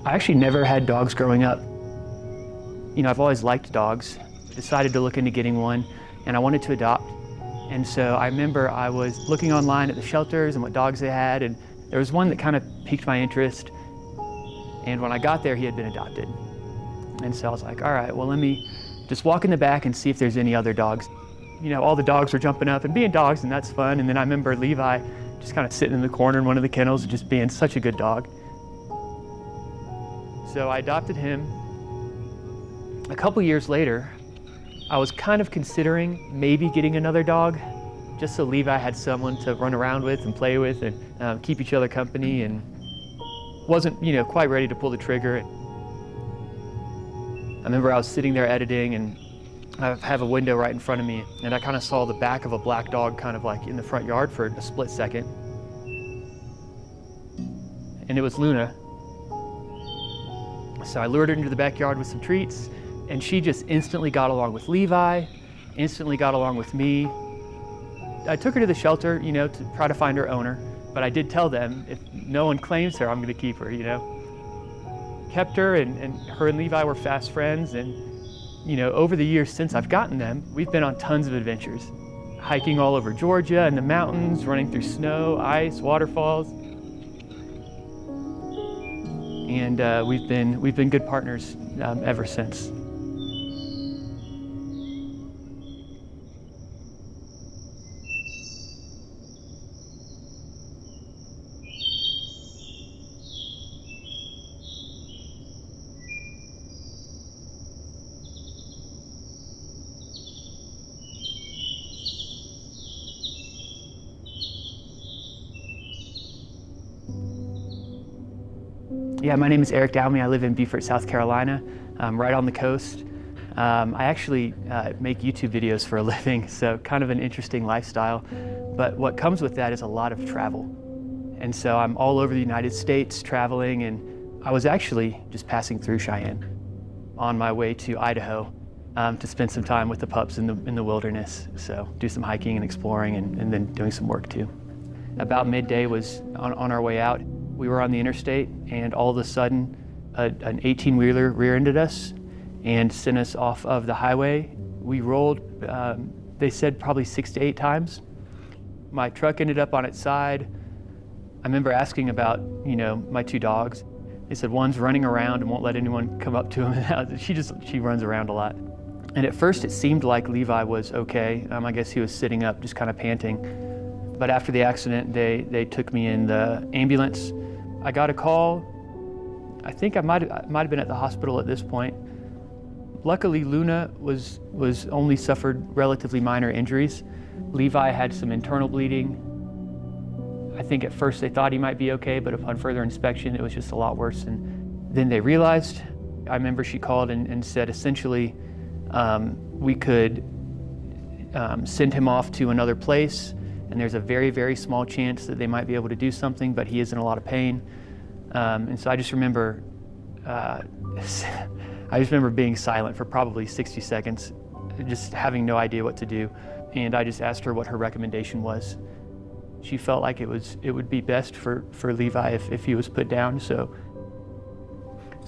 I actually never had dogs growing up. You know, I've always liked dogs. Decided to look into getting one, and I wanted to adopt. And so I remember I was looking online at the shelters and what dogs they had, and there was one that kind of piqued my interest. And when I got there, he had been adopted. And so I was like, all right, well, let me just walk in the back and see if there's any other dogs. You know, all the dogs were jumping up and being dogs, and that's fun. And then I remember Levi just kind of sitting in the corner in one of the kennels, just being such a good dog. So I adopted him. A couple years later, I was kind of considering maybe getting another dog, just so Levi had someone to run around with and play with and keep each other company, and wasn't, you know, quite ready to pull the trigger. I remember I was sitting there editing, and I have a window right in front of me, and I kind of saw the back of a black dog kind of like in the front yard for a split second. And it was Luna. So I lured her into the backyard with some treats, and she just instantly got along with Levi, instantly got along with me. I took her to the shelter, you know, to try to find her owner, but I did tell them, if no one claims her, I'm gonna keep her, you know. Kept her, and her and Levi were fast friends, and you know, over the years since I've gotten them, we've been on tons of adventures. Hiking all over Georgia in the mountains, running through snow, ice, waterfalls. And we've been good partners ever since. Yeah, my name is Eric Downey. I live in Beaufort, South Carolina, right on the coast. I actually make YouTube videos for a living, so kind of an interesting lifestyle. But what comes with that is a lot of travel. And so I'm all over the United States traveling, and I was actually just passing through Cheyenne on my way to Idaho to spend some time with the pups in the wilderness. So do some hiking and exploring, and then doing some work too. About midday was on our way out. We were on the interstate, and all of a sudden, an 18-wheeler rear-ended us and sent us off of the highway. We rolled, they said probably 6 to 8 times. My truck ended up on its side. I remember asking about, you know, my 2 dogs. They said one's running around and won't let anyone come up to him. She runs around a lot. And at first it seemed like Levi was okay. I guess he was sitting up, just kind of panting. But after the accident, they took me in the ambulance. I got a call. I think I might have been at the hospital at this point. Luckily, Luna was only suffered relatively minor injuries. Levi had some internal bleeding. I think at first they thought he might be okay, but upon further inspection, it was just a lot worse. And then they realized. I remember she called and said essentially we could send him off to another place, and there's a very, very small chance that they might be able to do something, but he is in a lot of pain. And so I just remember being silent for probably 60 seconds, just having no idea what to do. And I just asked her what her recommendation was. She felt like it would be best for Levi if he was put down. So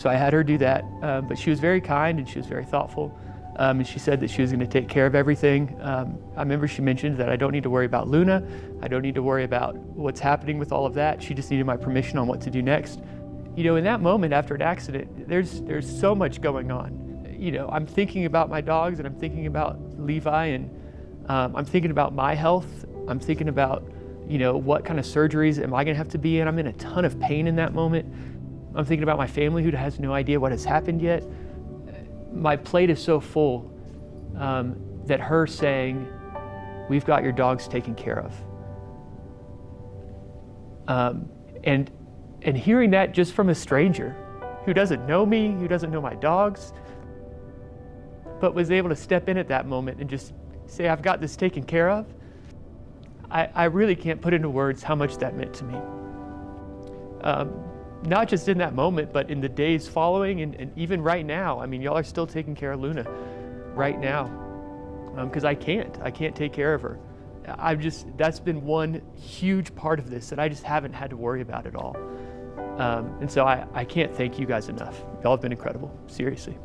I had her do that, but she was very kind and she was very thoughtful. And she said that she was going to take care of everything. I remember she mentioned that I don't need to worry about Luna. I don't need to worry about what's happening with all of that. She just needed my permission on what to do next. You know, in that moment after an accident, there's so much going on. You know, I'm thinking about my dogs, and I'm thinking about Levi, and I'm thinking about my health. I'm thinking about, you know, what kind of surgeries am I going to have to be in? I'm in a ton of pain in that moment. I'm thinking about my family who has no idea what has happened yet. My plate is so full that her saying, "We've got your dogs taken care of." And hearing that just from a stranger who doesn't know me, who doesn't know my dogs, but was able to step in at that moment and just say, "I've got this taken care of," I really can't put into words how much that meant to me. Not just in that moment, but in the days following, and even right now. I mean, y'all are still taking care of Luna right now, because I can't take care of her. That's been one huge part of this that I just haven't had to worry about at all. And so I can't thank you guys enough. Y'all have been incredible, seriously.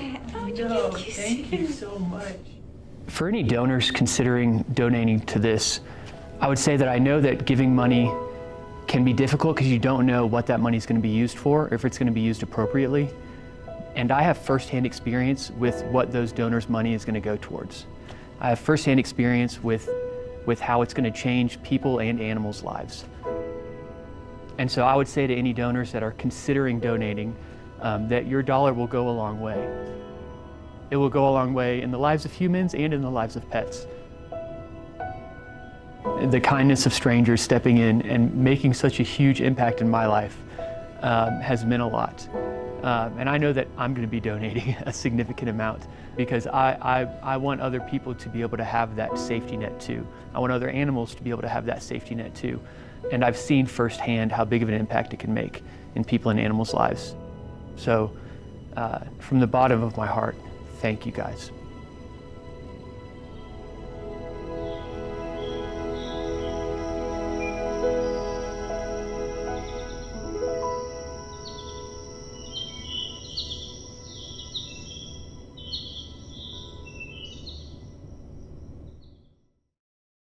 Thank you so much. For any donors considering donating to this, I would say that I know that giving money can be difficult because you don't know what that money is going to be used for, or if it's going to be used appropriately. And I have firsthand experience with what those donors' money is going to go towards. I have firsthand experience with how it's going to change people and animals' lives. And so I would say to any donors that are considering donating that your dollar will go a long way. It will go a long way in the lives of humans and in the lives of pets. The kindness of strangers stepping in and making such a huge impact in my life has meant a lot. And I know that I'm going to be donating a significant amount because I want other people to be able to have that safety net too. I want other animals to be able to have that safety net too. And I've seen firsthand how big of an impact it can make in people and animals' lives. So from the bottom of my heart, thank you guys.